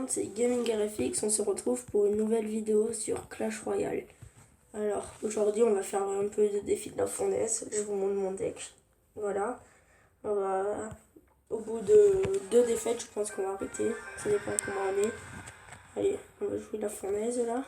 monde, c'est Gaming RFX, on se retrouve pour une nouvelle vidéo sur Clash Royale. Alors, aujourd'hui on va faire un peu de défi de la fournaise, je vous montre mon deck. Voilà, on va, au bout de 2 défaites, je pense qu'on va arrêter, ça dépend comment on est. Allez, on va jouer la fournaise là,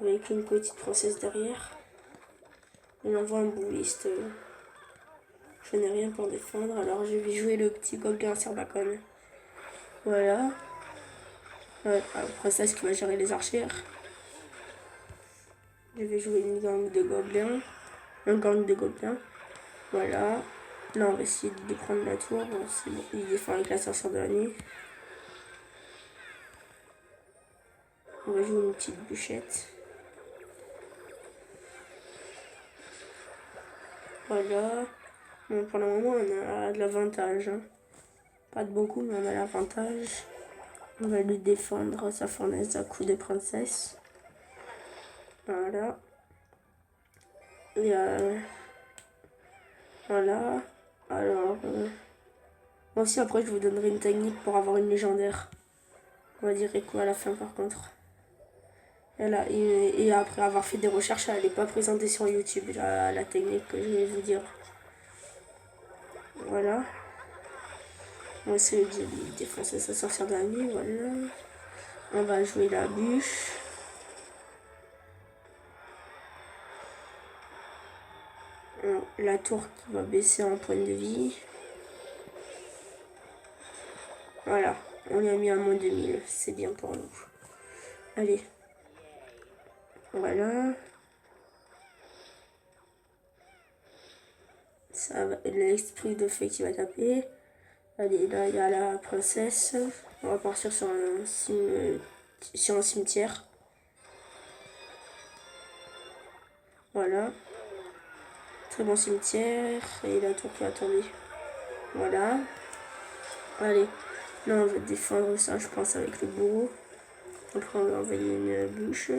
avec une petite princesse derrière. On envoie un bouliste, je n'ai rien pour défendre, alors je vais jouer le petit gobelin Sarbacane. Voilà. Après ça, ce qui va gérer les archères. Je vais jouer une gang de gobelins. Un gang de gobelins. Voilà. Là, on va essayer de prendre la tour. Bon, c'est bon. Il défend avec la sorcière de la nuit. On va jouer une petite bûchette. Voilà. Bon, pour le moment, on a de l'avantage. Hein. Pas de beaucoup, mais on a l'avantage. On va lui défendre sa fournaise à coups de princesse. Voilà. Et voilà. Alors, moi aussi, après, je vous donnerai une technique pour avoir une légendaire. On va dire quoi à la fin, par contre. Et après avoir fait des recherches, elle n'est pas présentée sur YouTube, la technique que je vais vous dire. Voilà. On va essayer de défoncer sa sorcière de la nuit, voilà. On va jouer la bûche. La tour qui va baisser en point de vie. Voilà, on lui a mis à moins 2000, c'est bien pour nous. Allez. Voilà. Ça va, l'esprit de fée qui va taper. Allez, là il y a la princesse. On va partir sur un cimetière. Voilà. Très bon cimetière. Et la tour qui va tomber. Voilà. Allez. Là on va défendre ça, je pense, avec le bourreau. Après on va envoyer une bouche.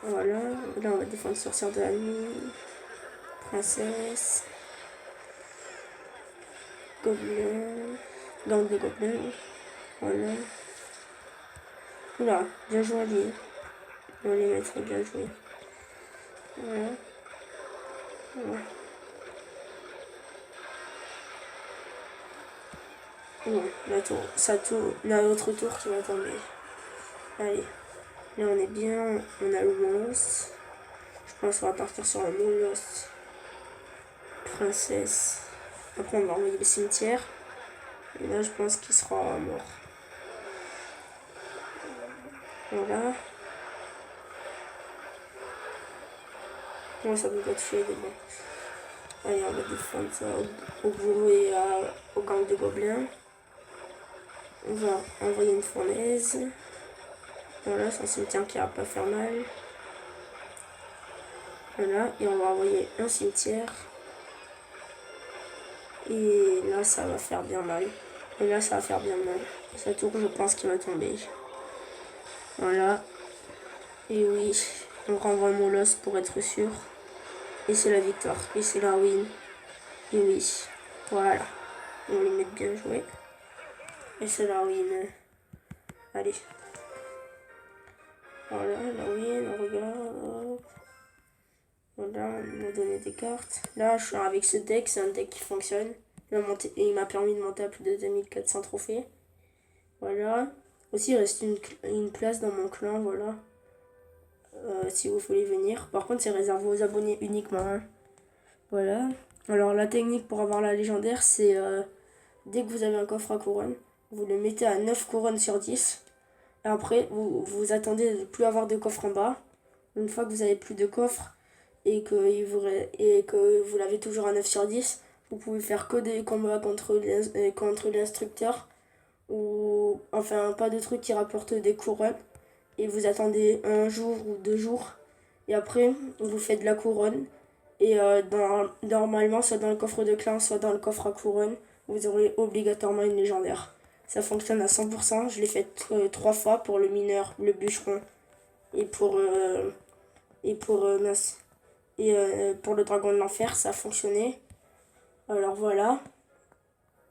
Voilà. Là on va défendre sorcière de la nuit. Princesse. Gobelin. Gang de gobelins. Voilà. Oula, bien joué Ali. On va les mettre bien joué. Voilà. Voilà. Bon, la autre tour qui va tomber. Allez, là on est bien, on a le monstre. Je pense qu'on va partir sur un molosse. Princesse. Après on va envoyer le cimetière. Et là je pense qu'il sera mort. Voilà. Bon, ça peut pas tuer des bons. Allez, on va défendre ça au bourreau et au gang de gobelins. On va envoyer une fournaise. Voilà, c'est un cimetière qui va pas faire mal. Voilà, et on va envoyer un cimetière. Et là, ça va faire bien mal. Et là, ça va faire bien mal. Sa tour, je pense qu'il va tomber. Voilà. Et oui, on renvoie mon los pour être sûr. Et c'est la victoire. Et c'est la win. Et oui, voilà. On les met bien joué. Et c'est la win. Allez. Voilà, la win, on regarde. Voilà, on m'a donné des cartes. Là, je suis avec ce deck, c'est un deck qui fonctionne. Il m'a permis de monter à plus de 2400 trophées. Voilà. Aussi, il reste une place dans mon clan, voilà. Si vous voulez venir. Par contre, c'est réservé aux abonnés uniquement. Hein. Voilà. Alors, la technique pour avoir la légendaire, c'est dès que vous avez un coffre à couronne, vous le mettez à 9 couronnes sur 10. Et après, vous attendez de ne plus avoir de coffre en bas. Une fois que vous avez plus de coffre, et que vous l'avez toujours à 9 sur 10, vous pouvez faire que des combats contre l'instructeur, ou enfin pas de trucs qui rapportent des couronnes, et vous attendez un jour ou 2 jours, et après vous faites de la couronne, et normalement soit dans le coffre de clan, soit dans le coffre à couronne, vous aurez obligatoirement une légendaire. Ça fonctionne à 100%, je l'ai fait 3 fois pour le mineur, le bûcheron, et pour pour le dragon de l'enfer, ça a fonctionné. Alors voilà.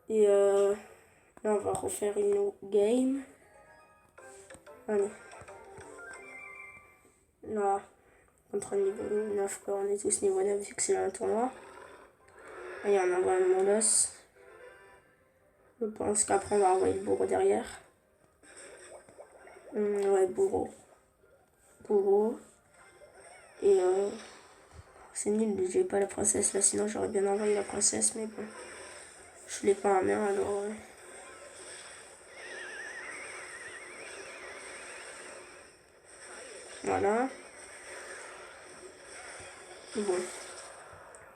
Et Là, on va refaire une game. Allez. Là, contre niveau 9, on est tous niveau 9 vu que c'est un tournoi. Allez, on envoie un molosse. Je pense qu'après, on va envoyer le bourreau derrière. Ouais, bourreau. Bourreau. Et c'est nul, j'ai pas la princesse là, sinon j'aurais bien envoyé la princesse, mais bon. Je l'ai pas en main alors. Voilà. Bon.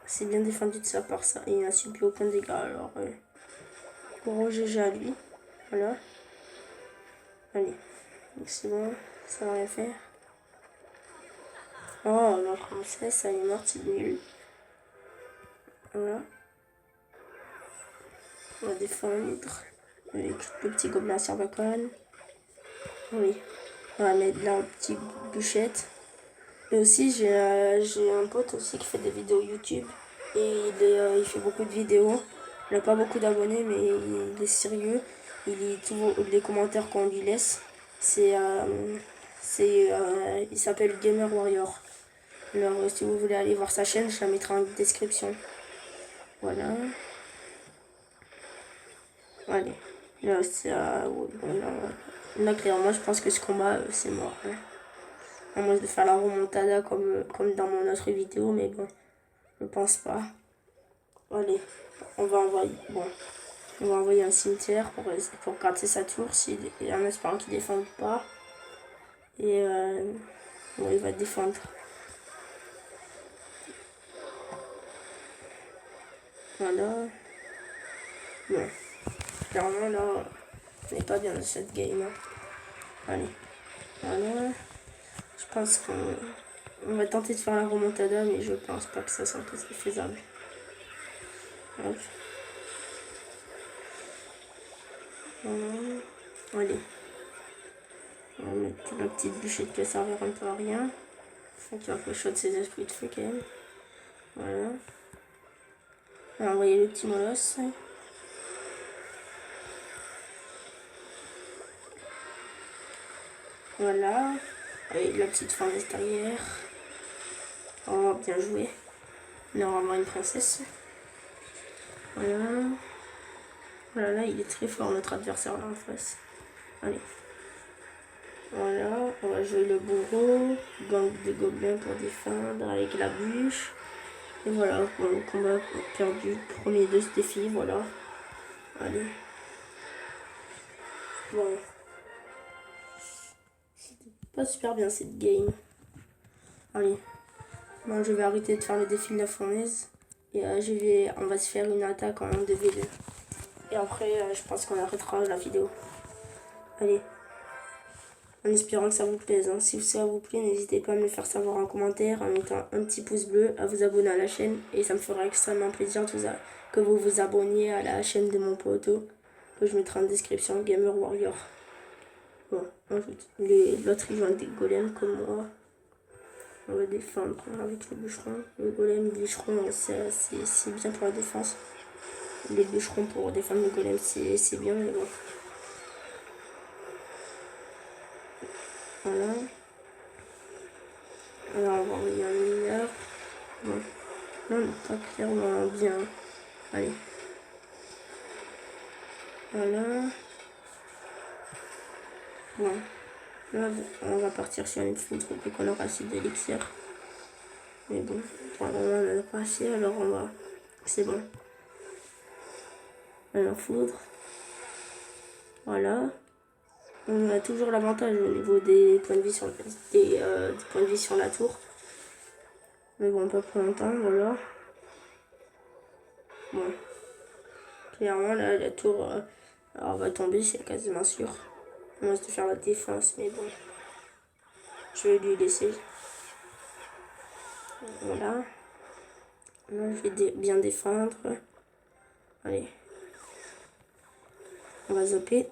C'est bien défendu de sa part ça. Et il n'a subi aucun dégât alors. Gros GG à lui. Voilà. Allez. C'est bon. Ça va rien faire. Oh, la princesse, elle est morte, c'est nul. Voilà. On va défendre avec le petit gobelin Sarbacane. Oui. On va mettre là une petite bûchette. Et aussi, j'ai un pote aussi qui fait des vidéos YouTube. Et il fait beaucoup de vidéos. Il n'a pas beaucoup d'abonnés, mais il est sérieux. Il lit tous les commentaires qu'on lui laisse. Il s'appelle Gamer Warrior. Alors, si vous voulez aller voir sa chaîne, je la mettrai en description. Voilà. Allez. Là, c'est là, clairement, je pense que ce combat, c'est mort. Hein. À moins de faire la remontada comme dans mon autre vidéo, mais bon, je pense pas. Allez, on va envoyer un cimetière pour gratter sa tour, en espérant qu'il ne défende pas. Et bon, il va défendre. Voilà. Bon, clairement là, on n'est pas bien dans cette game. Hein. Allez, voilà. Je pense qu'on va tenter de faire la remontada, mais je pense pas que ça soit faisable. Hop. Voilà. Allez. On va mettre la petite bûchette qui va servir un peu à rien. Donc il va réchauffer ses esprits de feu quand même. Voilà. On va envoyer le petit molosse. Voilà. Avec la petite fournaise derrière. Oh, bien joué. Là, on va avoir une princesse. Voilà. Voilà, là, il est très fort, notre adversaire, là, en face. Allez. Voilà. On va jouer le bourreau. Gang de gobelins pour défendre avec la bûche. Et voilà, bon, le combat perdu. Premier de ce défi, voilà. Allez. Bon. C'était pas super bien, cette game. Allez. Bon, je vais arrêter de faire le défi de la fournaise. Et on va se faire une attaque en 2v2. Et après, je pense qu'on arrêtera la vidéo. Allez. En espérant que ça vous plaise. Hein. Si ça vous plaît, n'hésitez pas à me le faire savoir en commentaire, en mettant un petit pouce bleu, à vous abonner à la chaîne. Et ça me fera extrêmement plaisir que vous vous abonniez à la chaîne de mon poteau, que je mettrai en description, Gamer Warrior. Bon, l'autre il joue des golems comme moi. On va défendre avec le bûcheron. Le golem, le bûcheron, c'est bien pour la défense. Les bûcherons pour défendre le golem, c'est bien, mais bon. Voilà. Alors, on va envoyer un mineur. Bon. Là, on n'est pas clairement bien. Allez. Voilà. Bon. Là, on va partir sur une foudre vu qu'on aura assez d'élixir. Mais bon, pour le moment, on n'en a pas assez, alors on va... C'est bon. Alors, foudre. Voilà. On a toujours l'avantage au niveau des points de vie des points de vie sur la tour. Mais bon, pas pour longtemps, voilà. Bon. Clairement, là, la tour va tomber, c'est quasiment sûr. On va se faire la défense, mais bon. Je vais lui laisser. Voilà. Là, je vais bien défendre. Allez. On va zapper.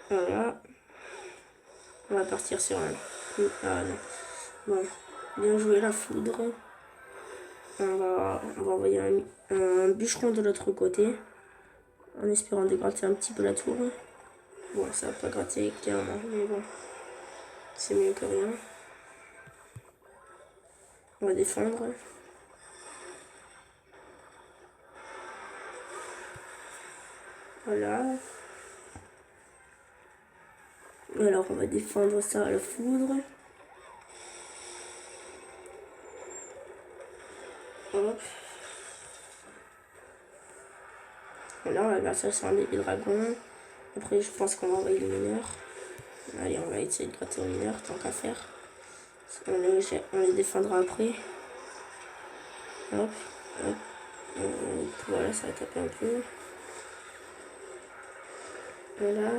Voilà. On va partir sur un... Ah non. Bon. Bien joué la foudre. On va envoyer un bûcheron de l'autre côté. en espérant de gratter un petit peu la tour. Bon, ça va pas gratter clairement, mais bon, c'est mieux que rien. On va défendre. Voilà. Alors on va défendre ça à la foudre. Hop. Voilà, là ça c'est un bébé dragon. Après je pense qu'on va envoyer le mineur. Allez, on va essayer de gratter au mineur tant qu'à faire. On les défendra après. Hop, hop. Voilà, ça va taper un peu. Voilà.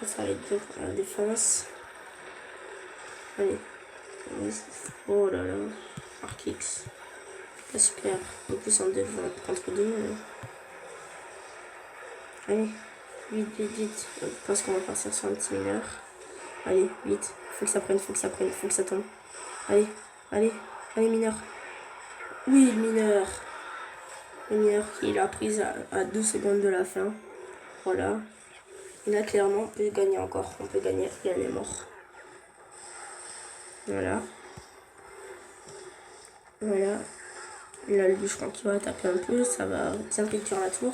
Ça va être bien pour la défense. Allez. Oh là là. Arc X. Pas super. En plus on devant contre deux. Allez. Vite, vite, vite. Je pense qu'on va partir sur un petit mineur. Allez, vite. Faut que ça prenne, faut que ça prenne, faut que ça tombe. Allez, allez, allez, mineur. Oui, le mineur. Le mineur qui l'a prise à 2 secondes de la fin. Voilà. Et là, clairement, on peut gagner encore. On peut gagner. Il est mort. Voilà. Voilà. Là, lui, je crois qu'il va taper un peu. Ça va bien réduire la tour.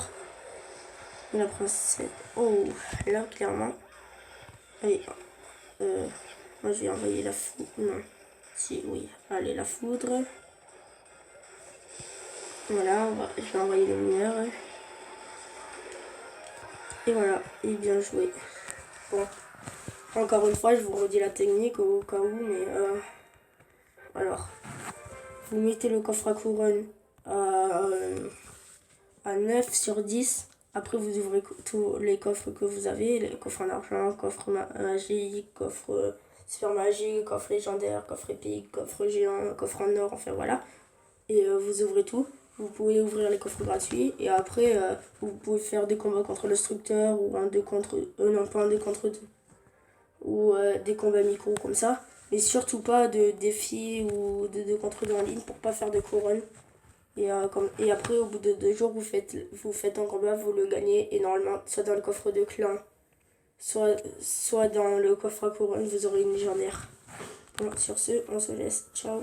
Et la princesse. Oh, là, clairement. Allez. Moi, je vais envoyer la foudre. Non. Si, oui. Allez, la foudre. Voilà, je vais envoyer le mineur. Et voilà, et bien joué. Bon, encore une fois, je vous redis la technique au cas où, mais alors, vous mettez le coffre à couronne à 9 sur 10. Après, vous ouvrez tous les coffres que vous avez, les coffres en argent, coffre magique, coffre super magique, coffre légendaire, coffre épique, coffre géant, coffre en or, enfin voilà. Et vous ouvrez tout. Vous pouvez ouvrir les coffres gratuits et après vous pouvez faire des combats contre l'instructeur ou un 2 contre non pas un 2 contre 2 ou des combats micro comme ça, mais surtout pas de défis ou de 2 contre 2 en ligne pour pas faire de couronne. Et après au bout de 2 jours vous faites un combat, vous le gagnez et normalement soit dans le coffre de clan soit dans le coffre à couronne vous aurez une légendaire. Bon, sur ce on se laisse, ciao.